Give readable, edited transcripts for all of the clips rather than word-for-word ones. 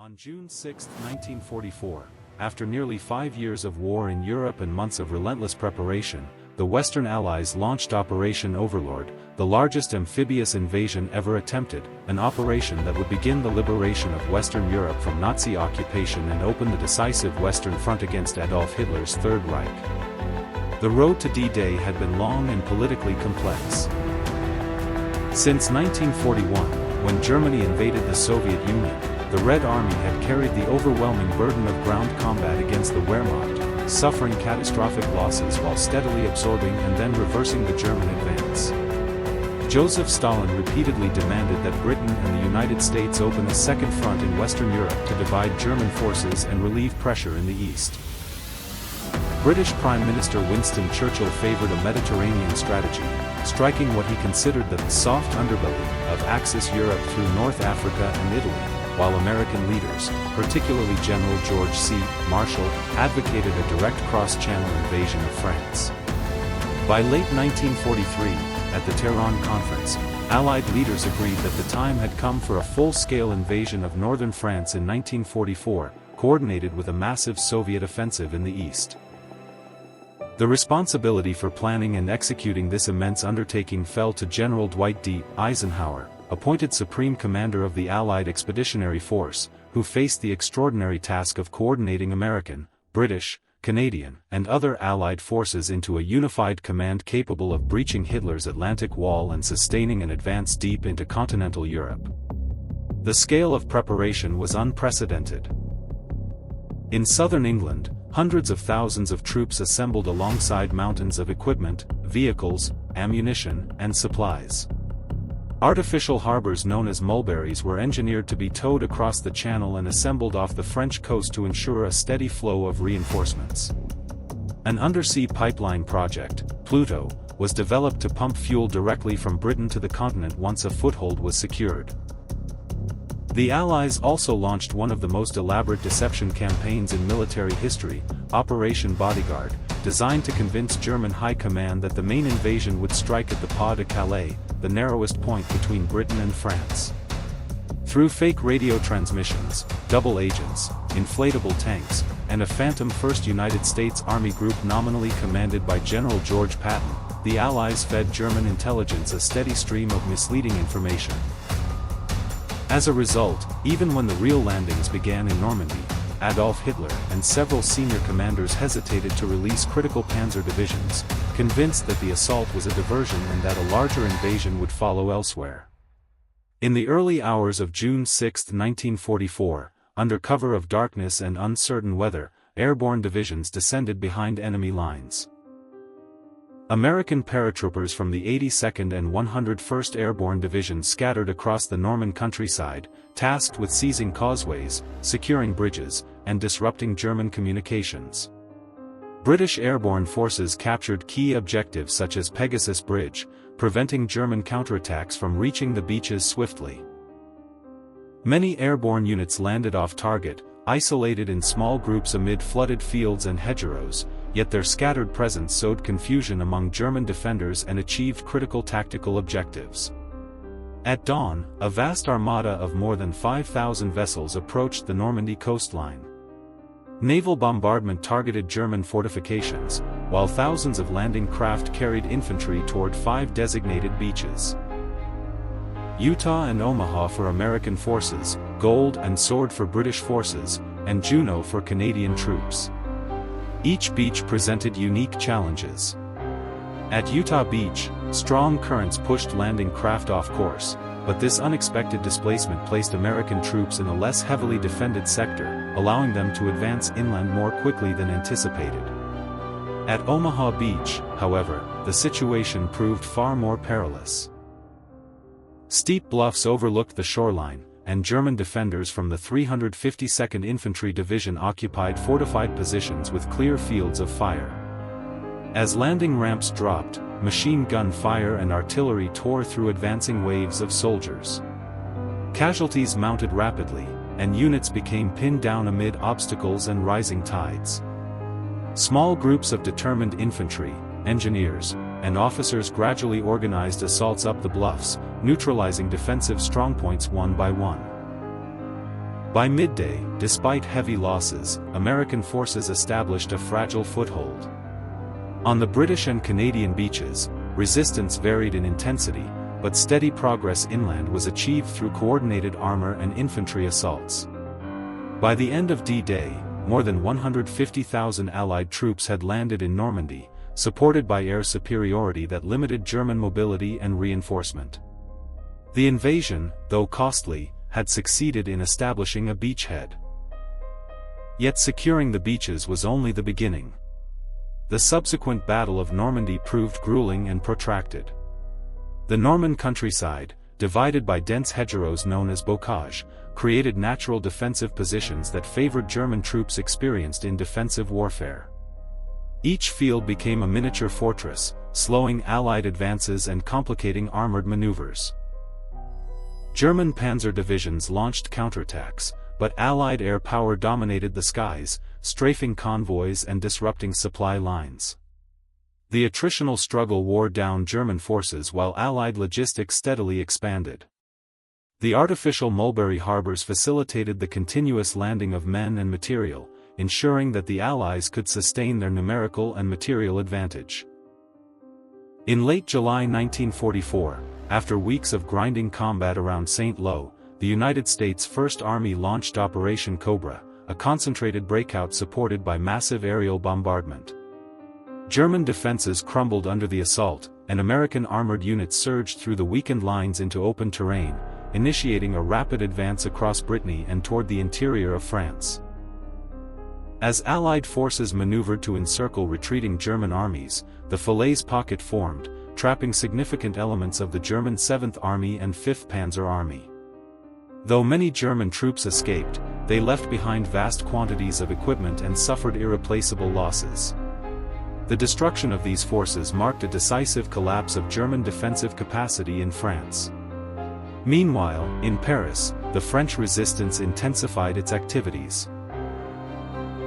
On June 6, 1944, after nearly 5 years of war in Europe and months of relentless preparation, the Western Allies launched Operation Overlord, the largest amphibious invasion ever attempted, an operation that would begin the liberation of Western Europe from Nazi occupation and open the decisive Western Front against Adolf Hitler's Third Reich. The road to D-Day had been long and politically complex. Since 1941, when Germany invaded the Soviet Union, the Red Army had carried the overwhelming burden of ground combat against the Wehrmacht, suffering catastrophic losses while steadily absorbing and then reversing the German advance. Joseph Stalin repeatedly demanded that Britain and the United States open a second front in Western Europe to divide German forces and relieve pressure in the east. British Prime Minister Winston Churchill favored a Mediterranean strategy, striking what he considered the soft underbelly of Axis Europe through North Africa and Italy, while American leaders, particularly General George C. Marshall, advocated a direct cross-channel invasion of France. By late 1943, at the Tehran Conference, Allied leaders agreed that the time had come for a full-scale invasion of northern France in 1944, coordinated with a massive Soviet offensive in the east. The responsibility for planning and executing this immense undertaking fell to General Dwight D. Eisenhower, appointed Supreme Commander of the Allied Expeditionary Force, who faced the extraordinary task of coordinating American, British, Canadian, and other Allied forces into a unified command capable of breaching Hitler's Atlantic Wall and sustaining an advance deep into continental Europe. The scale of preparation was unprecedented. In southern England, hundreds of thousands of troops assembled alongside mountains of equipment, vehicles, ammunition, and supplies. Artificial harbors known as mulberries were engineered to be towed across the channel and assembled off the French coast to ensure a steady flow of reinforcements. An undersea pipeline project, Pluto, was developed to pump fuel directly from Britain to the continent once a foothold was secured. The Allies also launched one of the most elaborate deception campaigns in military history, Operation Bodyguard, designed to convince German high command that the main invasion would strike at the Pas de Calais, the narrowest point between Britain and France. Through fake radio transmissions, double agents, inflatable tanks, and a phantom 1st United States Army group nominally commanded by General George Patton, the Allies fed German intelligence a steady stream of misleading information. As a result, even when the real landings began in Normandy, Adolf Hitler and several senior commanders hesitated to release critical panzer divisions, convinced that the assault was a diversion and that a larger invasion would follow elsewhere. In the early hours of June 6, 1944, under cover of darkness and uncertain weather, airborne divisions descended behind enemy lines. American paratroopers from the 82nd and 101st Airborne Division scattered across the Norman countryside, tasked with seizing causeways, securing bridges, and disrupting German communications. British airborne forces captured key objectives such as Pegasus Bridge, preventing German counterattacks from reaching the beaches swiftly. Many airborne units landed off target, isolated in small groups amid flooded fields and hedgerows, yet their scattered presence sowed confusion among German defenders and achieved critical tactical objectives. At dawn, a vast armada of more than 5,000 vessels approached the Normandy coastline. Naval bombardment targeted German fortifications, while thousands of landing craft carried infantry toward 5 designated beaches. Utah and Omaha for American forces, Gold and Sword for British forces, and Juneau for Canadian troops. Each beach presented unique challenges. At Utah Beach, strong currents pushed landing craft off course, but this unexpected displacement placed American troops in a less heavily defended sector, allowing them to advance inland more quickly than anticipated. At Omaha Beach, however, the situation proved far more perilous. Steep bluffs overlooked the shoreline, and German defenders from the 352nd Infantry Division occupied fortified positions with clear fields of fire. As landing ramps dropped, machine gun fire and artillery tore through advancing waves of soldiers. Casualties mounted rapidly, and units became pinned down amid obstacles and rising tides. Small groups of determined infantry, engineers, and officers gradually organized assaults up the bluffs, neutralizing defensive strongpoints one by one. By midday, despite heavy losses, American forces established a fragile foothold. On the British and Canadian beaches, resistance varied in intensity, but steady progress inland was achieved through coordinated armor and infantry assaults. By the end of D-Day, more than 150,000 Allied troops had landed in Normandy, supported by air superiority that limited German mobility and reinforcement. The invasion, though costly, had succeeded in establishing a beachhead. Yet securing the beaches was only the beginning. The subsequent Battle of Normandy proved grueling and protracted. The Norman countryside, divided by dense hedgerows known as bocage, created natural defensive positions that favored German troops experienced in defensive warfare. Each field became a miniature fortress, slowing Allied advances and complicating armored maneuvers. German panzer divisions launched counterattacks, but Allied air power dominated the skies, strafing convoys and disrupting supply lines. The attritional struggle wore down German forces while Allied logistics steadily expanded. The artificial mulberry harbors facilitated the continuous landing of men and material, ensuring that the Allies could sustain their numerical and material advantage. In late July 1944, after weeks of grinding combat around St. Lo, the United States First Army launched Operation Cobra, a concentrated breakout supported by massive aerial bombardment. German defenses crumbled under the assault, and American armored units surged through the weakened lines into open terrain, initiating a rapid advance across Brittany and toward the interior of France. As Allied forces maneuvered to encircle retreating German armies, the Falaise Pocket formed, trapping significant elements of the German 7th Army and 5th Panzer Army. Though many German troops escaped, they left behind vast quantities of equipment and suffered irreplaceable losses. The destruction of these forces marked a decisive collapse of German defensive capacity in France. Meanwhile, in Paris, the French resistance intensified its activities.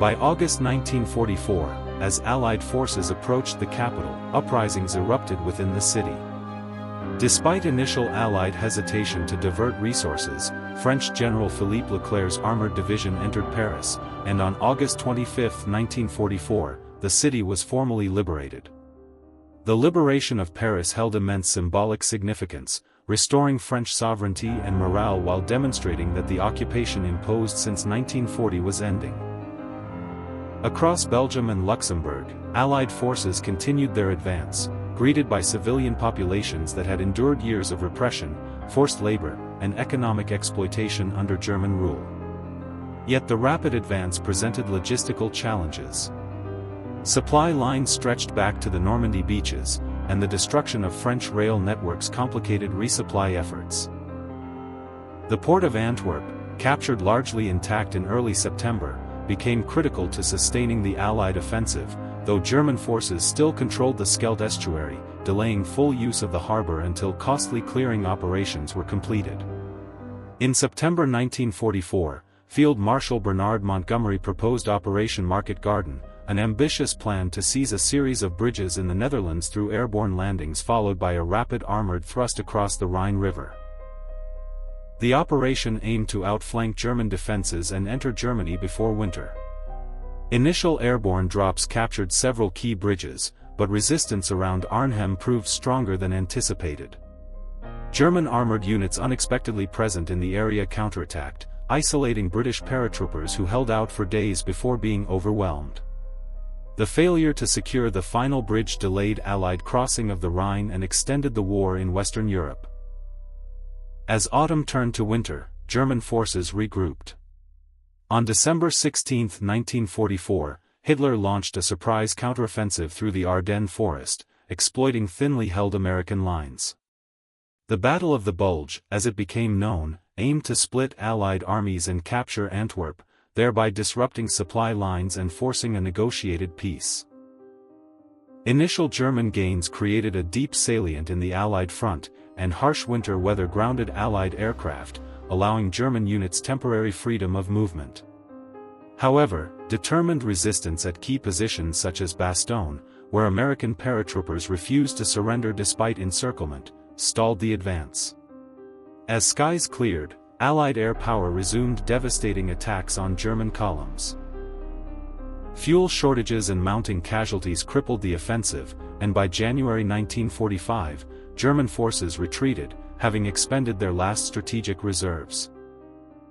By August 1944, as Allied forces approached the capital, uprisings erupted within the city. Despite initial Allied hesitation to divert resources, French General Philippe Leclerc's armored division entered Paris, and on August 25, 1944, the city was formally liberated. The liberation of Paris held immense symbolic significance, restoring French sovereignty and morale while demonstrating that the occupation imposed since 1940 was ending. Across Belgium and Luxembourg, Allied forces continued their advance, greeted by civilian populations that had endured years of repression, forced labor, and economic exploitation under German rule. Yet the rapid advance presented logistical challenges. Supply lines stretched back to the Normandy beaches, and the destruction of French rail networks complicated resupply efforts. The port of Antwerp, captured largely intact in early September, became critical to sustaining the Allied offensive, though German forces still controlled the Scheldt estuary, delaying full use of the harbor until costly clearing operations were completed. In September 1944, Field Marshal Bernard Montgomery proposed Operation Market Garden, an ambitious plan to seize a series of bridges in the Netherlands through airborne landings followed by a rapid armored thrust across the Rhine River. The operation aimed to outflank German defenses and enter Germany before winter. Initial airborne drops captured several key bridges, but resistance around Arnhem proved stronger than anticipated. German armored units unexpectedly present in the area counterattacked, isolating British paratroopers who held out for days before being overwhelmed. The failure to secure the final bridge delayed Allied crossing of the Rhine and extended the war in Western Europe. As autumn turned to winter, German forces regrouped. On December 16, 1944, Hitler launched a surprise counteroffensive through the Ardennes forest, exploiting thinly held American lines. The Battle of the Bulge, as it became known, aimed to split Allied armies and capture Antwerp, thereby disrupting supply lines and forcing a negotiated peace. Initial German gains created a deep salient in the Allied front, and harsh winter weather grounded Allied aircraft, allowing German units temporary freedom of movement. However, determined resistance at key positions such as Bastogne, where American paratroopers refused to surrender despite encirclement, stalled the advance. As skies cleared, Allied air power resumed devastating attacks on German columns. Fuel shortages and mounting casualties crippled the offensive, and by January 1945, German forces retreated, having expended their last strategic reserves.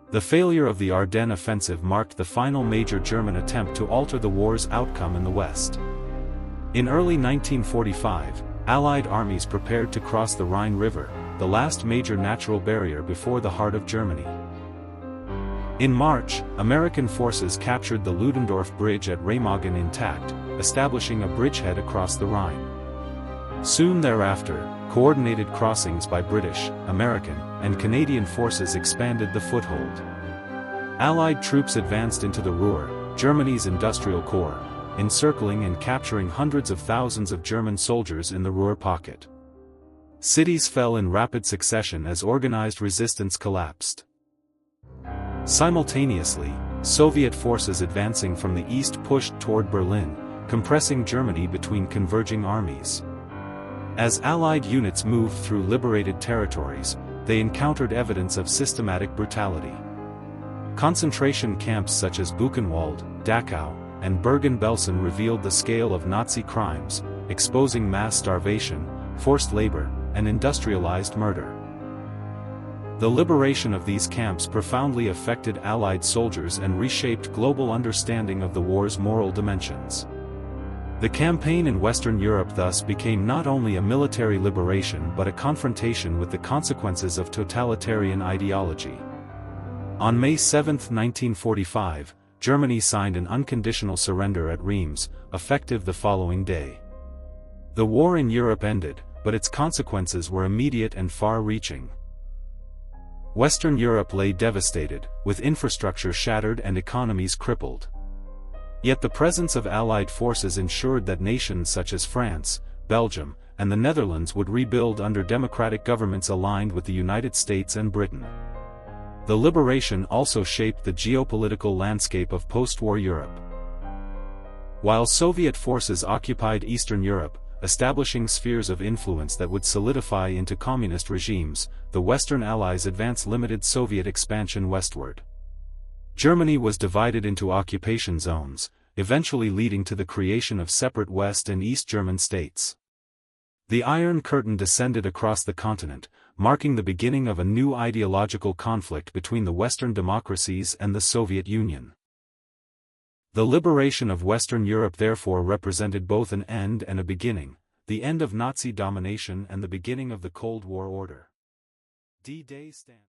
The failure of the Ardennes offensive marked the final major German attempt to alter the war's outcome in the West. In early 1945, Allied armies prepared to cross the Rhine River, the last major natural barrier before the heart of Germany. In March, American forces captured the Ludendorff Bridge at Remagen intact, establishing a bridgehead across the Rhine. Soon thereafter, coordinated crossings by British, American, and Canadian forces expanded the foothold. Allied troops advanced into the Ruhr, Germany's industrial core, encircling and capturing hundreds of thousands of German soldiers in the Ruhr pocket. Cities fell in rapid succession as organized resistance collapsed. Simultaneously, Soviet forces advancing from the east pushed toward Berlin, compressing Germany between converging armies. As Allied units moved through liberated territories, they encountered evidence of systematic brutality. Concentration camps such as Buchenwald, Dachau, and Bergen-Belsen revealed the scale of Nazi crimes, exposing mass starvation, forced labor, and industrialized murder. The liberation of these camps profoundly affected Allied soldiers and reshaped global understanding of the war's moral dimensions. The campaign in Western Europe thus became not only a military liberation but a confrontation with the consequences of totalitarian ideology. On May 7, 1945, Germany signed an unconditional surrender at Reims, effective the following day. The war in Europe ended, but its consequences were immediate and far-reaching. Western Europe lay devastated, with infrastructure shattered and economies crippled. Yet the presence of Allied forces ensured that nations such as France, Belgium, and the Netherlands would rebuild under democratic governments aligned with the United States and Britain. The liberation also shaped the geopolitical landscape of post-war Europe. While Soviet forces occupied Eastern Europe, establishing spheres of influence that would solidify into communist regimes, the Western Allies' advance limited Soviet expansion westward. Germany was divided into occupation zones, eventually leading to the creation of separate West and East German states. The Iron Curtain descended across the continent, marking the beginning of a new ideological conflict between the Western democracies and the Soviet Union. The liberation of Western Europe therefore represented both an end and a beginning, the end of Nazi domination and the beginning of the Cold War order. D-Day stands